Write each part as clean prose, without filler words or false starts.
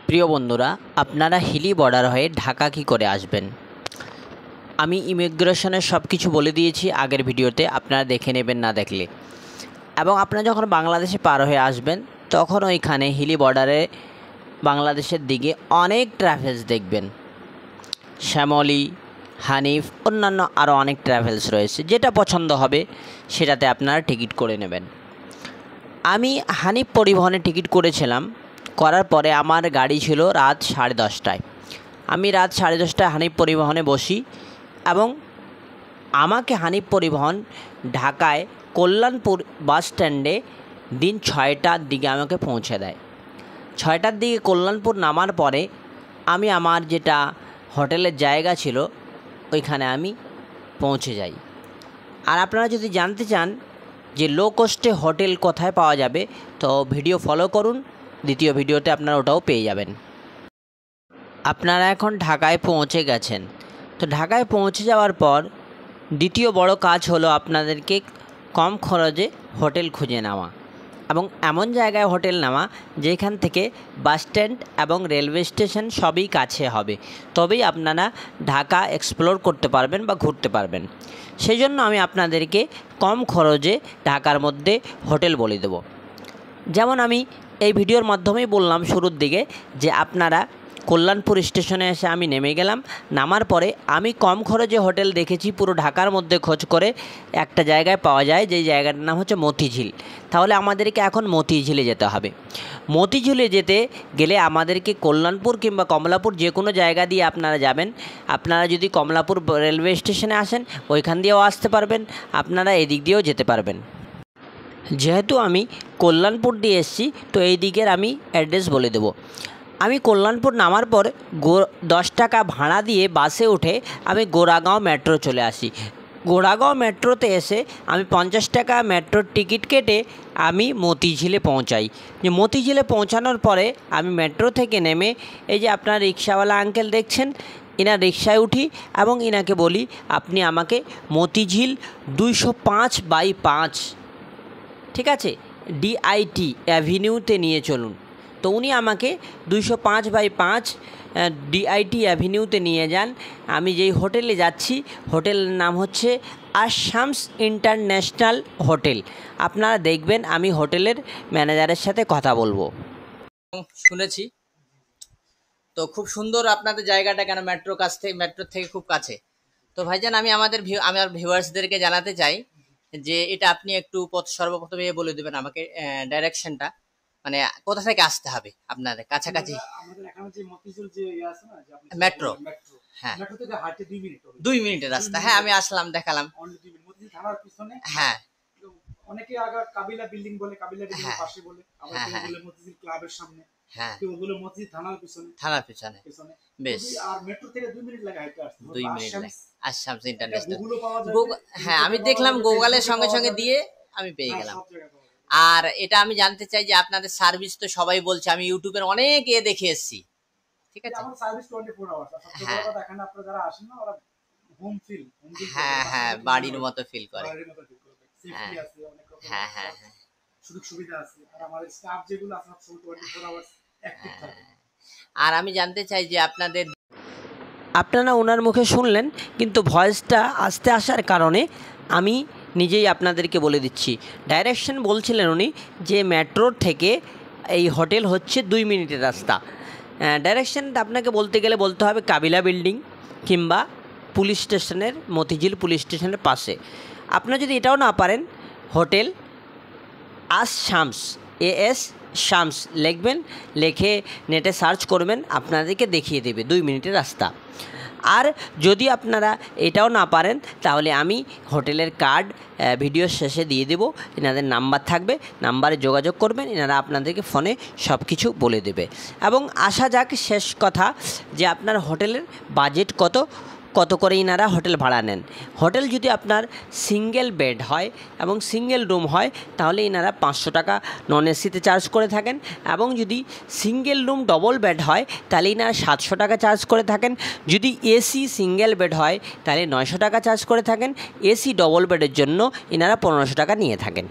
প্রিয় বন্ধুরা, আপনারা হিলি বর্ডার হয়ে ঢাকা কি করে আসবেন? আমি ইমিগ্রেশনের সব কিছু বলে দিয়েছি আগের ভিডিওতে, আপনারা দেখে নেবেন না দেখলে। এবং আপনারা যখন বাংলাদেশে পার হয়ে আসবেন তখন ওইখানে হিলি বর্ডারে বাংলাদেশের দিকে অনেক ট্রাভেলস দেখবেন। শ্যামলী, হানিফ, অন্যান্য আরও অনেক ট্রাভেলস রয়েছে। যেটা পছন্দ হবে সেটাতে আপনারা টিকিট করে নেবেন। আমি হানিফ পরিবহনে টিকিট করেছিলাম। করার পরে আমার গাড়ি ছিল রাত 10:30টায়। আমি রাত 10:30টায় হানিফ পরিবহনে বসি এবং আমাকে হানিফ পরিবহন ঢাকায় কল্যাণপুর বাস স্ট্যান্ডে দিন 6টার দিকে আমাকে পৌঁছে দেয়। 6টার দিকে কল্যাণপুর নামার পরে আমি আমার যেটা হোটেলের জায়গা ছিল ওইখানে আমি পৌঁছে যাই। আর আপনারা যদি জানতে চান যে লো কস্টে হোটেল কোথায় পাওয়া যাবে, তো ভিডিও ফলো করুন, দ্বিতীয় ভিডিওতে আপনারা ওটাও পেয়ে যাবেন। আপনারা এখন ঢাকায় পৌঁছে গেছেন। তো ঢাকায় পৌঁছে যাওয়ার পর দ্বিতীয় বড় কাজ হলো আপনাদেরকে কম খরচে হোটেল খুঁজে নেওয়া এবং এমন জায়গায় হোটেল নেওয়া যেখান থেকে বাস স্ট্যান্ড এবং রেলওয়ে স্টেশন সবই কাছে হবে, তবেই আপনারা ঢাকা এক্সপ্লোর করতে পারবেন বা ঘুরতে পারবেন। সেই জন্য আমি আপনাদেরকে কম খরচে ঢাকার মধ্যে হোটেল বলে দেব। যেমন আমি এই ভিডিওর মাধ্যমেই বললাম শুরুর দিকে যে আপনারা কল্যাণপুর স্টেশনে এসে আমি নেমে গেলাম। নামার পরে আমি কম খরচে হোটেল দেখেছি পুরো ঢাকার মধ্যে খোঁজ করে একটা জায়গায় পাওয়া যায়, যেই জায়গাটার নাম হচ্ছে মতিঝিল। তাহলে আমাদেরকে এখন মতিঝিলে যেতে হবে। মতিঝিলে যেতে গেলে আমাদেরকে কল্যাণপুর কিংবা কমলাপুর যে কোনো জায়গা দিয়ে আপনারা যাবেন। আপনারা যদি কমলাপুর রেলওয়ে স্টেশনে আসেন ওইখান দিয়েও আসতে পারবেন, আপনারা এদিক দিয়েও যেতে পারবেন। যেহেতু আমি কল্যাণপুর দিয়ে এসেছি তো এই দিকের আমি অ্যাড্রেস বলে দেব। আমি কল্যাণপুর নামার পর 10 টাকা ভাড়া দিয়ে বাসে উঠে আমি গোড়াগাঁও মেট্রো চলে আসি। গোড়াগাঁও মেট্রোতে এসে আমি 50 টাকা মেট্রোর টিকিট কেটে আমি মতিঝিলে পৌঁছাই। যে মতিঝিলে পৌঁছানোর পরে আমি মেট্রো থেকে নেমে এই যে আপনার রিক্সাওয়ালা আঙ্কেল দেখছেন, ইনার রিক্সায় উঠি এবং ইনাকে বলি আপনি আমাকে মতিঝিল 205/5, ঠিক আছে, DIT অ্যাভিনিউতে নিয়ে চলুন। তো উনি আমাকে 205/5 DIT অ্যাভিনিউতে নিয়ে যান। আমি যেই হোটেলে যাচ্ছি হোটেলের নাম হচ্ছে আসামস ইন্টারন্যাশনাল হোটেল। আপনারা দেখবেন আমি হোটেলের ম্যানেজারের সাথে কথা বলবো। শুনেছি তো খুব সুন্দর আপনাদের জায়গাটা, কেন মেট্রোর থেকে খুব কাছে। তো ভাইজান আমি আমার ভিউয়ার্সদেরকে জানাতে চাই যে এটা আপনি একটু সর্বপ্রথমে বলে দেবেন আমাকে ডাইরেকশনটা, মানে কোথা থেকে আসতে হবে আপনাদের কাছাকাছি। আমাদের এখানে যে মতিঝিল যে আছে না, যে আপনি মেট্রো, হ্যাঁ, মেট্রো থেকে হাঁটতে 2 মিনিট, 2 মিনিটের রাস্তা। হ্যাঁ, আমি আসলাম, দেখালাম। অনলি 2 মিনিট মতিঝিল থানার পিছনে। হ্যাঁ, অনেকে আগে কাবিলা বিল্ডিং বলে, কাবিলা বিল্ডিং এর পাশে বলে, আবার কেউ বলে মতিঝিল ক্লাবের সামনে, হ্যাঁ, কেউ বলে মতিঝিল থানার পিছনে। বেশ, আর মেট্রো থেকে 2 মিনিট লাগে হাঁটতে আসতে। 2 মিনিট লাগে। আসামস ইন্টারন্যাশনাল, গুগলও পাওয়া যায়। হ্যাঁ, আমি দেখলাম গুগলের সঙ্গে সঙ্গে দিয়ে আমি পেয়ে গেলাম। আর এটা আমি জানতে চাই যে আপনাদের সার্ভিস তো সবাই বলছে, আমি ইউটিউবের অনেক দেখে এসেছি, ঠিক আছে। আমাদের সার্ভিস 24 আওয়ার্স। সবচেয়ে বড় কথা এখানে আপনারা যারা আসেন না ওরা হোম ফিল, হ্যাঁ, বাড়ির মতো ফিল করে। সেফটি আছে, অনেক রকম হ্যাঁ, সুযোগ সুবিধা আছে। আর আমাদের স্টাফ যেগুলো আছে সব 24 আওয়ার্স অ্যাক্টিভ থাকে। আর আমি জানতে চাই যে আপনারা ওনার মুখে শুনলেন, কিন্তু ভয়েসটা আস্তে আসার কারণে আমি নিজেই আপনাদেরকে বলে দিচ্ছি। ডাইরেকশন বলছিলেন উনি যে মেট্রোর থেকে এই হোটেল হচ্ছে 2 মিনিটের রাস্তা। ডাইরেকশনটা আপনাকে বলতে গেলে বলতে হবে কাবিলা বিল্ডিং কিংবা পুলিশ স্টেশনের, মতিঝিল পুলিশ স্টেশনের পাশে। আপনারা যদি এটাও না পারেন, হোটেল আসামস, AS শামস লিখবেন, লিখে নেটে সার্চ করবেন, আপনাদেরকে দেখিয়ে দেবে 2 মিনিটের রাস্তা। আর যদি আপনারা এটাও না পারেন তাহলে আমি হোটেলের কার্ড ভিডিওর শেষে দিয়ে দেব, এনাদের নাম্বার থাকবে, নাম্বারে যোগাযোগ করবেন, এনারা আপনাদেরকে ফোনে সব কিছু বলে দেবে। এবং আসা যাক শেষ কথা, যে আপনার হোটেলের বাজেট কত করে ইনারা হোটেল ভাড়া নেন। হোটেল যদি আপনার সিঙ্গেল বেড হয় এবং সিঙ্গেল রুম হয় তাহলে ইনারা 500 টাকা নন এসিতে চার্জ করে থাকেন, এবং যদি সিঙ্গেল রুম ডবল বেড হয় তাহলে ইনারা 700 টাকা চার্জ করে থাকেন। যদি এসি সিঙ্গেল বেড হয় তাহলে 900 টাকা চার্জ করে থাকেন। এসি ডবল বেডের জন্য ইনারা 1500 টাকা নিয়ে থাকেন।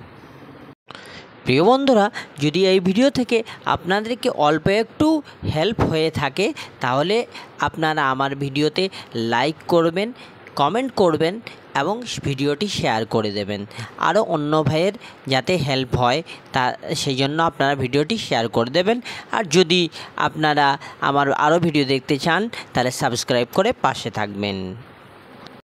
প্রিয় বন্ধুরা, যদি এই ভিডিও থেকে আপনাদেরকে অল্প একটু হেল্প হয়ে থাকে তাহলে আপনারা আমার ভিডিওতে লাইক করবেন, কমেন্ট করবেন এবং ভিডিওটি শেয়ার করে দেবেন। আরও অন্য ভাইয়ের যাতে হেল্প হয় সেই জন্য আপনারা ভিডিওটি শেয়ার করে দেবেন। আর যদি আপনারা আমার আরও ভিডিও দেখতে চান তাহলে সাবস্ক্রাইব করে পাশে থাকবেন।